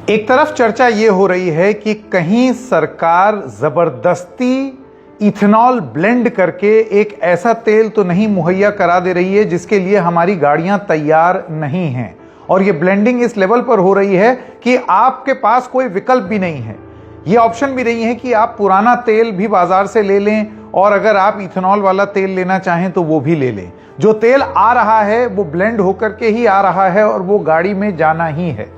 एक तरफ चर्चा ये हो रही है कि कहीं सरकार जबरदस्ती इथेनॉल ब्लेंड करके एक ऐसा तेल तो नहीं मुहैया करा दे रही है जिसके लिए हमारी गाड़ियां तैयार नहीं हैं, और ये ब्लेंडिंग इस लेवल पर हो रही है कि आपके पास कोई विकल्प भी नहीं है। ये ऑप्शन भी नहीं है कि आप पुराना तेल भी बाजार से ले लें, और अगर आप इथेनॉल वाला तेल लेना चाहें तो वो भी ले लें। जो तेल आ रहा है वो ब्लेंड होकर के ही आ रहा है और वो गाड़ी में जाना ही है।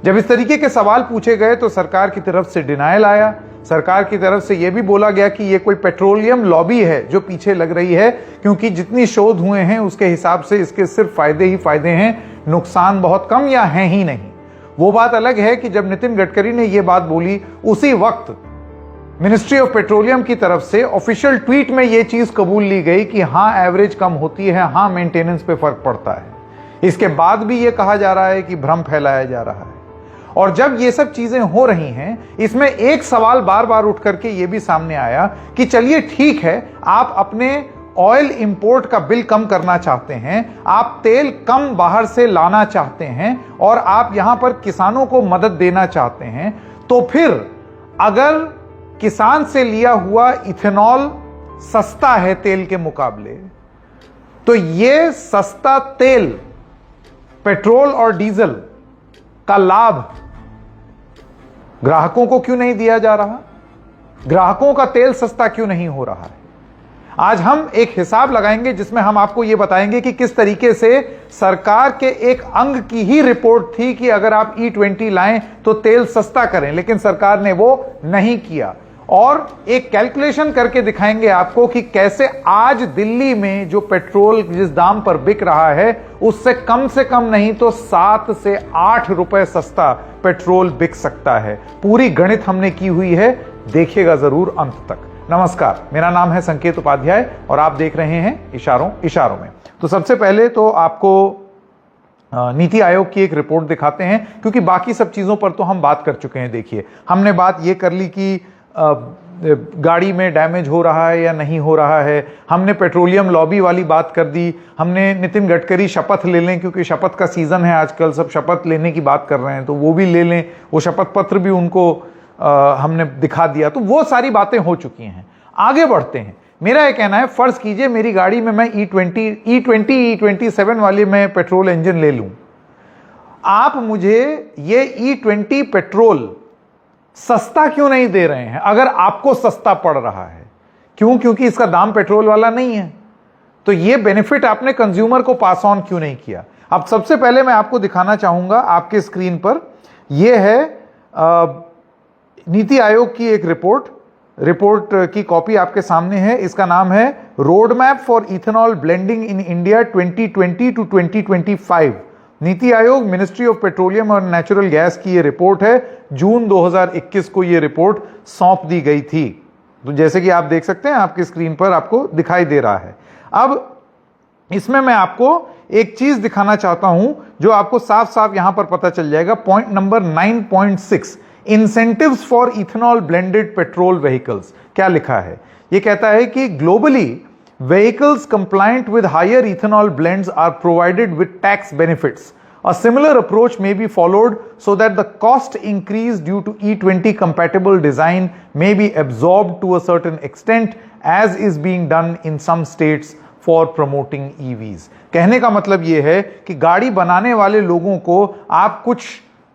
जब इस तरीके के सवाल पूछे गए तो सरकार की तरफ से डिनायल आया। सरकार की तरफ से यह भी बोला गया कि यह कोई पेट्रोलियम लॉबी है जो पीछे लग रही है, क्योंकि जितनी शोध हुए हैं उसके हिसाब से इसके सिर्फ फायदे ही फायदे हैं, नुकसान बहुत कम या हैं ही नहीं। वो बात अलग है कि जब नितिन गडकरी ने यह बात बोली उसी वक्त मिनिस्ट्री ऑफ पेट्रोलियम की तरफ से ऑफिशियल ट्वीट में यह चीज कबूल ली गई कि हां एवरेज कम होती है, हां मेंटेनेंस पे फर्क पड़ता है। इसके बाद भी यह कहा जा रहा है कि भ्रम फैलाया जा रहा है। और जब ये सब चीजें हो रही हैं, इसमें एक सवाल बार बार उठ करके ये भी सामने आया कि चलिए ठीक है, आप अपने ऑयल इंपोर्ट का बिल कम करना चाहते हैं, आप तेल कम बाहर से लाना चाहते हैं और आप यहां पर किसानों को मदद देना चाहते हैं, तो फिर अगर किसान से लिया हुआ इथेनॉल सस्ता है तेल के मुकाबले, तो ये सस्ता तेल पेट्रोल और डीजल का लाभ ग्राहकों को क्यों नहीं दिया जा रहा? ग्राहकों का तेल सस्ता क्यों नहीं हो रहा है? आज हम एक हिसाब लगाएंगे जिसमें हम आपको यह बताएंगे कि किस तरीके से सरकार के एक अंग की ही रिपोर्ट थी कि अगर आप E20 लाएं तो तेल सस्ता करें, लेकिन सरकार ने वो नहीं किया। और एक कैलकुलेशन करके दिखाएंगे आपको कि कैसे आज दिल्ली में जो पेट्रोल जिस दाम पर बिक रहा है उससे कम नहीं तो 7 से 8 रुपए सस्ता पेट्रोल बिक सकता है। पूरी गणित हमने की हुई है, देखिएगा जरूर अंत तक। नमस्कार, मेरा नाम है संकेत उपाध्याय और आप देख रहे हैं इशारों में। तो सबसे पहले तो आपको नीति आयोग की एक रिपोर्ट दिखाते हैं, क्योंकि बाकी सब चीजों पर तो हम बात कर चुके हैं। देखिए, हमने बात यह कर ली कि गाड़ी में डैमेज हो रहा है या नहीं हो रहा है, हमने पेट्रोलियम लॉबी वाली बात कर दी, हमने नितिन गडकरी शपथ ले लें क्योंकि शपथ का सीजन है आजकल, सब शपथ लेने की बात कर रहे हैं तो वो भी ले लें, वो शपथ पत्र भी उनको हमने दिखा दिया। तो वो सारी बातें हो चुकी हैं। आगे बढ़ते हैं। मेरा यह कहना है, फर्ज कीजिए मेरी गाड़ी में मैं E27 वाली मैं पेट्रोल इंजन ले लूं, आप मुझे ये E20 पेट्रोल सस्ता क्यों नहीं दे रहे हैं? अगर आपको सस्ता पड़ रहा है, क्यों? क्योंकि इसका दाम पेट्रोल वाला नहीं है। तो ये बेनिफिट आपने कंज्यूमर को पास ऑन क्यों नहीं किया? अब सबसे पहले मैं आपको दिखाना चाहूंगा आपके स्क्रीन पर, यह है नीति आयोग की एक रिपोर्ट की कॉपी आपके सामने है। इसका नाम है road map for ethanol blending in India 2020 to 2025। NITI Aayog, ministry of petroleum और नेचुरल गैस की ये रिपोर्ट है। जून 2021 को ये रिपोर्ट सौंप दी गई थी। तो जैसे कि आप देख सकते हैं आपकी स्क्रीन पर आपको दिखाई दे रहा है। अब इसमें मैं आपको एक चीज दिखाना चाहता हूं जो आपको साफ साफ यहां पर पता चल जाएगा। Point number 9.6, incentives for ethanol blended petrol vehicles. क्या लिखा है? यह कहता है कि globally vehicles compliant with higher ethanol blends are provided with tax benefits. A similar approach may be followed so that the cost increase due to E20 compatible design may be absorbed to a certain extent, as is being done in some states for promoting EVs. कहने का मतलब यह है कि गाड़ी बनाने वाले लोगों को आप कुछ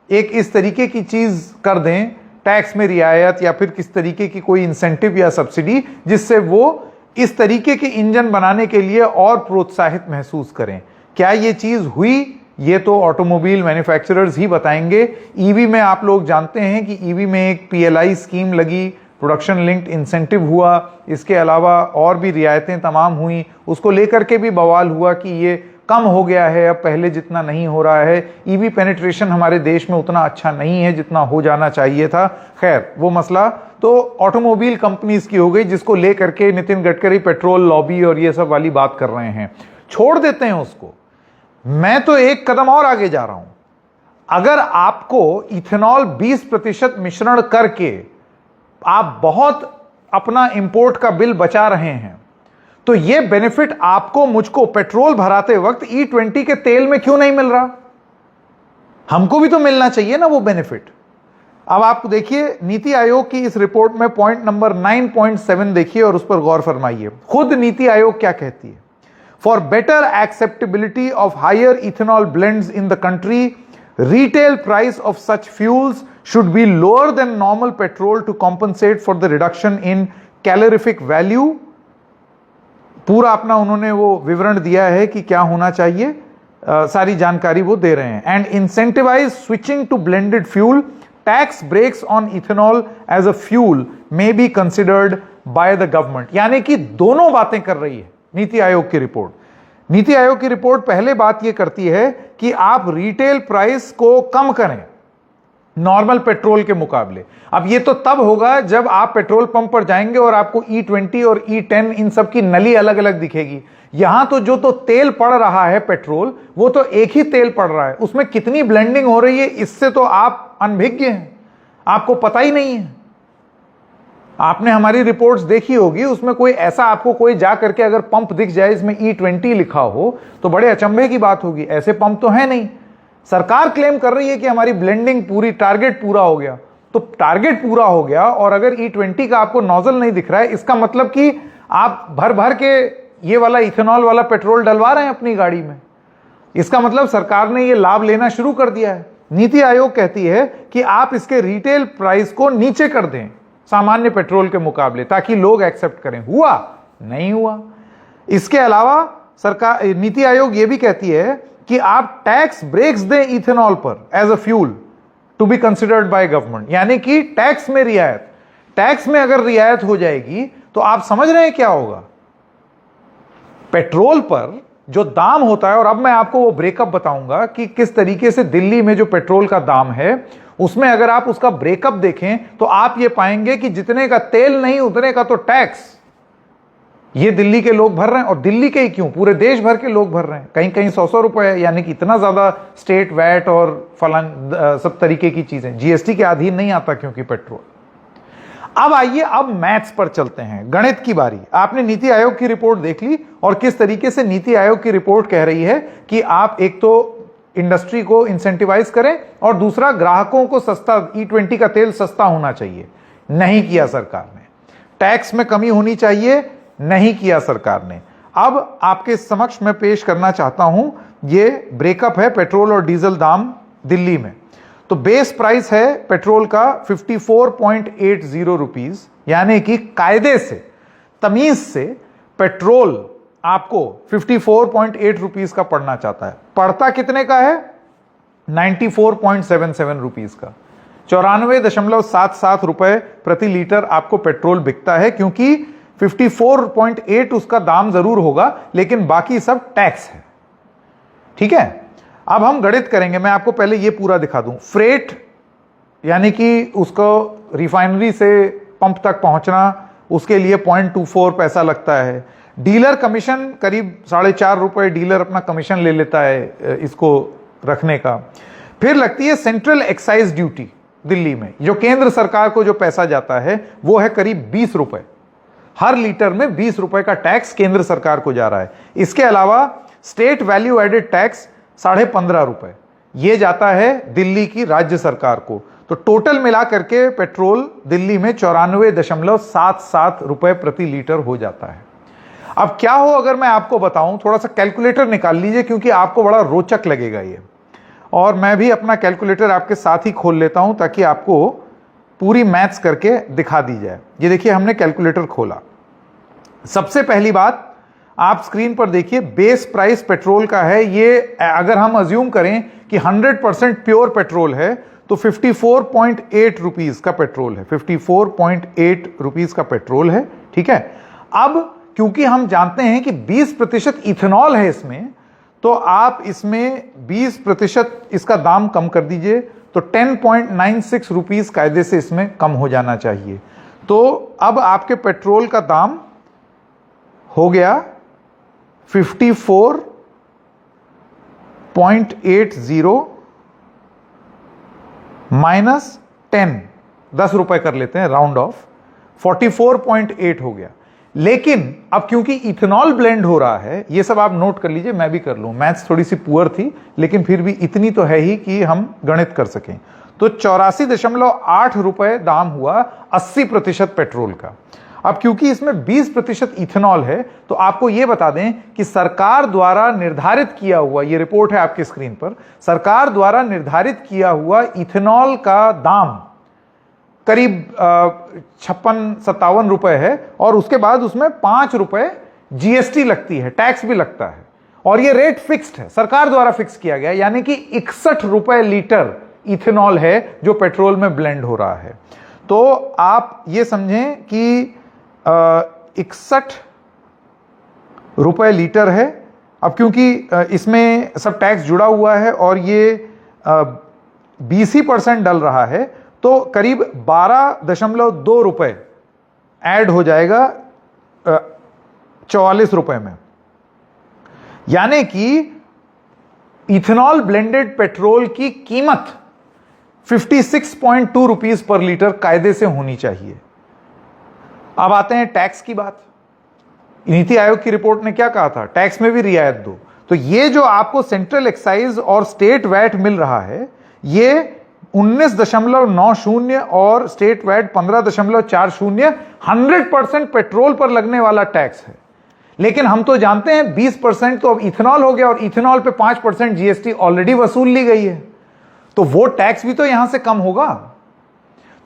एक इस तरीके की चीज कर दें, टैक्स में रियायत या फिर किस तरीके की कोई इंसेंटिव या सब्सिडी, जिससे वो इस तरीके के इंजन बनाने के लिए और प्रोत्साहित महसूस करें। क्या यह चीज हुई? ये तो ऑटोमोबाइल मैन्युफैक्चरर्स ही बताएंगे। ईवी में आप लोग जानते हैं कि ईवी में एक PLI स्कीम लगी, प्रोडक्शन लिंक्ड इंसेंटिव हुआ, इसके अलावा और भी रियायतें तमाम हुई। उसको लेकर के भी बवाल हुआ कि ये कम हो गया है, अब पहले जितना नहीं हो रहा है। ईवी पेनिट्रेशन हमारे देश में उतना अच्छा नहीं है जितना हो जाना चाहिए था। खैर, वो मसला तो ऑटोमोबाइल कंपनीज की हो गई, जिसको लेकर के नितिन गडकरी पेट्रोल लॉबी और ये सब वाली बात कर रहे हैं। छोड़ देते हैं उसको। मैं तो एक कदम और आगे जा रहा हूं। अगर आपको इथेनॉल 20% मिश्रण करके आप बहुत अपना इंपोर्ट का बिल बचा रहे हैं, तो यह बेनिफिट आपको मुझको पेट्रोल भराते वक्त E20 के तेल में क्यों नहीं मिल रहा? हमको भी तो मिलना चाहिए ना वो बेनिफिट। अब आप देखिए नीति आयोग की इस रिपोर्ट में पॉइंट नंबर 9.7 देखिए और उस पर गौर फरमाइए। खुद नीति आयोग क्या कहती है? For better acceptability of higher ethanol blends in the country, retail price of such fuels should be lower than normal petrol to compensate for the reduction in calorific value। पूरा अपना उन्होंने वो विवरण दिया है कि क्या होना चाहिए, सारी जानकारी वो दे रहे हैं। And incentivise switching to blended fuel, tax breaks on ethanol as a fuel may be considered by the government. यानी कि दोनों बातें कर रही है नीति आयोग की रिपोर्ट। नीति आयोग की रिपोर्ट पहले बात यह करती है कि आप रिटेल प्राइस को कम करें नॉर्मल पेट्रोल के मुकाबले। अब यह तो तब होगा जब आप पेट्रोल पंप पर जाएंगे और आपको E20 और E10 इन सब की नली अलग अलग दिखेगी। यहां तो जो तो तेल पड़ रहा है पेट्रोल, वो तो एक ही तेल पड़ रहा है, उसमें कितनी ब्लेंडिंग हो रही है इससे तो आप अनभिज्ञ हैं, आपको पता ही नहीं है। आपने हमारी रिपोर्ट्स देखी होगी, उसमें कोई ऐसा आपको कोई जा करके अगर पंप दिख जाए इसमें E20 लिखा हो तो बड़े अचंभे की बात होगी। ऐसे पंप तो है नहीं। सरकार क्लेम कर रही है कि हमारी ब्लेंडिंग पूरी, टारगेट पूरा हो गया। तो टारगेट पूरा हो गया और अगर E20 का आपको नोजल नहीं दिख रहा है, इसका मतलब कि आप भर भर के ये वाला इथेनॉल वाला पेट्रोल डलवा रहे हैं अपनी गाड़ी में। इसका मतलब सरकार ने ये लाभ लेना शुरू कर दिया है। नीति आयोग कहती है कि आप इसके रिटेल प्राइस को नीचे कर दें सामान्य पेट्रोल के मुकाबले, ताकि लोग एक्सेप्ट करें। हुआ? नहीं हुआ। इसके अलावा सरकार, नीति आयोग यह भी कहती है कि आप टैक्स ब्रेक्स दें इथेनॉल पर as a fuel to be considered by government. यानी कि टैक्स में रियायत, टैक्स में अगर रियायत हो जाएगी तो आप समझ रहे हैं क्या होगा? पेट्रोल पर जो दाम होता है, और अब मैं आपको वो ब्रेकअप बताऊंगा कि किस तरीके से दिल्ली में जो पेट्रोल का दाम है, उसमें अगर आप उसका ब्रेकअप देखें तो आप ये पाएंगे कि जितने का तेल नहीं उतने का तो टैक्स ये दिल्ली के लोग भर रहे हैं। और दिल्ली के ही क्यों, पूरे देश भर के लोग भर रहे हैं। कहीं कहीं 100 रुपए, यानी कि इतना ज्यादा स्टेट वैट और फलान सब तरीके की चीजें, जीएसटी के अधीन नहीं आता क्योंकि पेट्रोल। अब आइए, अब मैथ्स पर चलते हैं, गणित की बारी। आपने नीति आयोग की रिपोर्ट देख ली और किस तरीके से नीति आयोग की रिपोर्ट कह रही है कि आप एक तो इंडस्ट्री को इंसेंटिवाइज करें और दूसरा ग्राहकों को सस्ता, E20 का तेल सस्ता होना चाहिए। नहीं किया सरकार ने। टैक्स में कमी होनी चाहिए, नहीं किया सरकार ने। अब आपके समक्ष मैं पेश करना चाहता हूं, ये ब्रेकअप है पेट्रोल और डीजल दाम दिल्ली में। तो बेस प्राइस है पेट्रोल का 54.80 रुपीज, यानी कि कायदे से, तमीज से पेट्रोल आपको 54.8 रुपीज का पड़ना चाहता है। पड़ता कितने का है? 94.77 रुपीज का। 94.77 रुपए प्रति लीटर आपको पेट्रोल बिकता है, क्योंकि 54.8 उसका दाम जरूर होगा, लेकिन बाकी सब टैक्स है। ठीक है, अब हम गणित करेंगे। मैं आपको पहले ये पूरा दिखा दूं। फ्रेट, यानी कि उसको रिफाइनरी से पंप तक पहुंचना, उसके लिए 0.24 पैसा लगता है। डीलर कमीशन करीब 4.5 रुपए डीलर अपना कमीशन ले लेता है इसको रखने का। फिर लगती है सेंट्रल एक्साइज ड्यूटी दिल्ली में, जो केंद्र सरकार को जो पैसा जाता है वो है करीब 20 रुपए। हर लीटर में 20 रुपए का टैक्स केंद्र सरकार को जा रहा है। इसके अलावा स्टेट वैल्यू एडेड टैक्स 15.5 रुपए, ये जाता है दिल्ली की राज्य सरकार को। तो टोटल मिला करके पेट्रोल दिल्ली में 94.77 रुपए प्रति लीटर हो जाता है। अब क्या हो अगर मैं आपको बताऊं, थोड़ा सा कैलकुलेटर निकाल लीजिए क्योंकि आपको बड़ा रोचक लगेगा ये। और मैं भी अपना कैलकुलेटर आपके साथ ही खोल लेता हूं ताकि आपको पूरी मैथ्स करके दिखा दी जाए। ये देखिए, हमने कैलकुलेटर खोला। सबसे पहली बात आप स्क्रीन पर देखिए, बेस प्राइस पेट्रोल का है। ये अगर हम अज्यूम करें कि 100% प्योर पेट्रोल है तो 54.8 रुपीज का पेट्रोल है। 54.8 रुपीज का पेट्रोल है। ठीक है, अब क्योंकि हम जानते हैं कि 20% इथेनॉल है इसमें, तो आप इसमें 20% इसका दाम कम कर दीजिए, तो 10.96 रुपीज कायदे से इसमें कम हो जाना चाहिए। तो अब आपके पेट्रोल का दाम हो गया 54.80 माइनस 10 रुपए कर लेते हैं राउंड ऑफ, 44.8 हो गया। लेकिन अब क्योंकि इथेनॉल ब्लेंड हो रहा है, ये सब आप नोट कर लीजिए, मैं भी कर लूं, मैथ्स थोड़ी सी पुअर थी लेकिन फिर भी इतनी तो है ही कि हम गणित कर सकें। तो 84.8 रुपए दाम हुआ 80% पेट्रोल का। अब क्योंकि इसमें 20% इथेनॉल है, तो आपको यह बता दें कि सरकार द्वारा निर्धारित किया हुआ, यह रिपोर्ट है आपकी स्क्रीन पर, सरकार द्वारा निर्धारित किया हुआ इथेनॉल का दाम करीब 56-57 रुपए है, और उसके बाद उसमें 5 रुपए जीएसटी लगती है, टैक्स भी लगता है, और यह रेट फिक्स्ड है, सरकार द्वारा फिक्स किया गया, यानी कि 61 रुपए लीटर इथेनॉल है जो पेट्रोल में ब्लेंड हो रहा है। तो आप ये समझें कि 61 रुपए लीटर है। अब क्योंकि इसमें सब टैक्स जुड़ा हुआ है और ये 20% डल रहा है, तो करीब 12.2 रुपए ऐड हो जाएगा 44 रुपए में, यानी कि इथेनॉल ब्लेंडेड पेट्रोल की कीमत 56.2 रुपीस पर लीटर कायदे से होनी चाहिए। अब आते हैं टैक्स की बात। नीति आयोग की रिपोर्ट ने क्या कहा था, टैक्स में भी रियायत दो। तो ये जो आपको सेंट्रल एक्साइज और स्टेट वैट मिल रहा है, ये 19.90 और स्टेट वैट 15.40 100% पेट्रोल पर लगने वाला टैक्स है। लेकिन हम तो जानते हैं 20% तो अब इथेनॉल हो गया, और इथेनॉल पे 5% जीएसटी ऑलरेडी वसूल ली गई है, तो वो टैक्स भी तो यहां से कम होगा।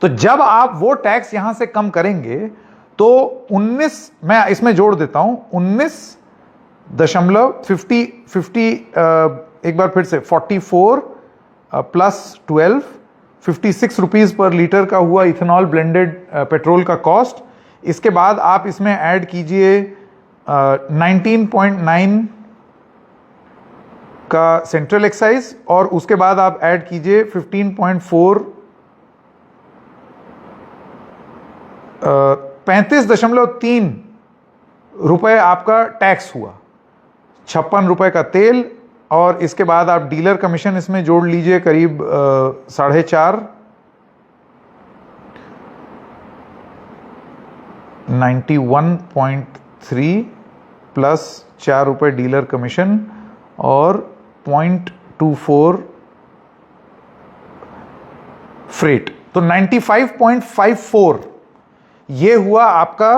तो जब आप वो टैक्स यहां से कम करेंगे तो 19, मैं इसमें जोड़ देता हूं, 19.50 एक बार फिर से 44 प्लस 12 56 रुपीज पर लीटर का हुआ इथेनॉल ब्लेंडेड पेट्रोल का कॉस्ट। इसके बाद आप इसमें ऐड कीजिए 19.9 का सेंट्रल एक्साइज, और उसके बाद आप ऐड कीजिए 15.4 35.3 रुपए आपका टैक्स हुआ, 56 रुपए का तेल, और इसके बाद आप डीलर कमीशन इसमें जोड़ लीजिए करीब 4.5 91.3 प्लस 4 रुपए डीलर कमीशन और 0.24 फ्रेट, तो 95.54 ये हुआ आपका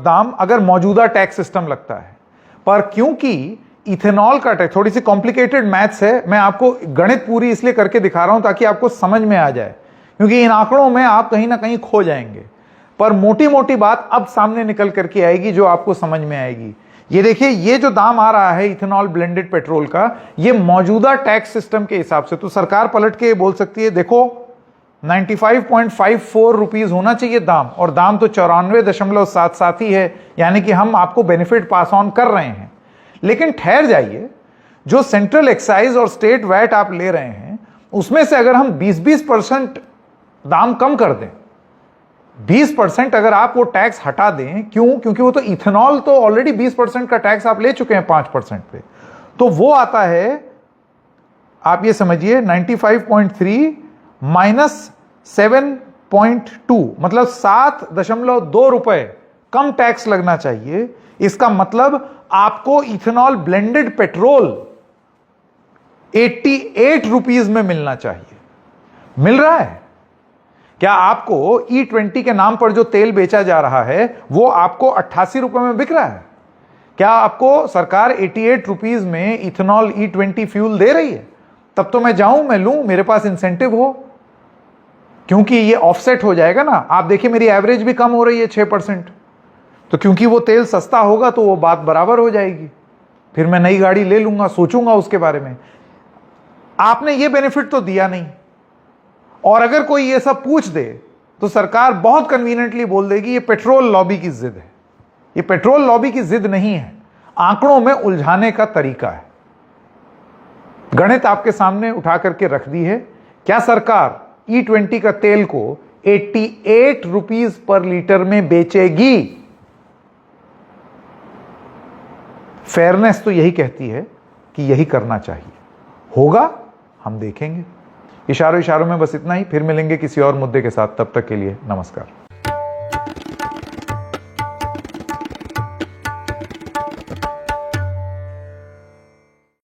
दाम अगर मौजूदा टैक्स सिस्टम लगता है। पर क्योंकि इथेनॉल का टैक्स थोड़ी सी कॉम्प्लिकेटेड मैथ्स है, मैं आपको गणित पूरी इसलिए करके दिखा रहा हूं ताकि आपको समझ में आ जाए, क्योंकि इन आंकड़ों में आप कहीं ना कहीं खो जाएंगे। पर मोटी मोटी बात अब सामने निकल करके आएगी जो आपको समझ में आएगी। ये देखिए, ये जो दाम आ रहा है इथेनॉल ब्लेंडेड पेट्रोल का, ये मौजूदा टैक्स सिस्टम के हिसाब से, तो सरकार पलट के बोल सकती है देखो 95.54 रुपीज होना चाहिए दाम, और दाम तो 94.77 ही है, यानी कि हम आपको बेनिफिट पास ऑन कर रहे हैं। लेकिन ठहर जाइए, जो सेंट्रल एक्साइज और स्टेट वैट आप ले रहे हैं उसमें से अगर हम 20% दाम कम कर दें, 20% अगर आप वो टैक्स हटा दें, क्यों? क्योंकि वो तो इथेनॉल तो ऑलरेडी 20% का टैक्स आप ले चुके हैं 5% पे, तो वो आता है, आप ये समझिए 95.3 माइनस 7.2, मतलब 7.2 रुपए कम टैक्स लगना चाहिए। इसका मतलब आपको इथेनॉल ब्लेंडेड पेट्रोल 88 रुपीज में मिलना चाहिए। मिल रहा है क्या? आपको E20 के नाम पर जो तेल बेचा जा रहा है वो आपको 88 रुपए में बिक रहा है? क्या आपको सरकार 88 रुपीज में इथेनॉल E20 फ्यूल दे रही है? तब तो मैं जाऊं, मैं लूं, मेरे पास इंसेंटिव हो, क्योंकि ये ऑफसेट हो जाएगा ना। आप देखिए मेरी एवरेज भी कम हो रही है 6%, तो क्योंकि वो तेल सस्ता होगा तो वो बात बराबर हो जाएगी, फिर मैं नई गाड़ी ले लूंगा, सोचूंगा उसके बारे में। आपने ये बेनिफिट तो दिया नहीं, और अगर कोई ये सब पूछ दे तो सरकार बहुत कन्वीनियंटली बोल देगी ये पेट्रोल लॉबी की जिद है। ये पेट्रोल लॉबी की जिद नहीं है, आंकड़ों में उलझाने का तरीका है। गणित आपके सामने उठा करके रख दी है। क्या सरकार E20 का तेल को 88 रुपीज पर लीटर में बेचेगी? फेयरनेस तो यही कहती है कि यही करना चाहिए। होगा, हम देखेंगे। इशारों इशारों में बस इतना ही, फिर मिलेंगे किसी और मुद्दे के साथ। तब तक के लिए नमस्कार।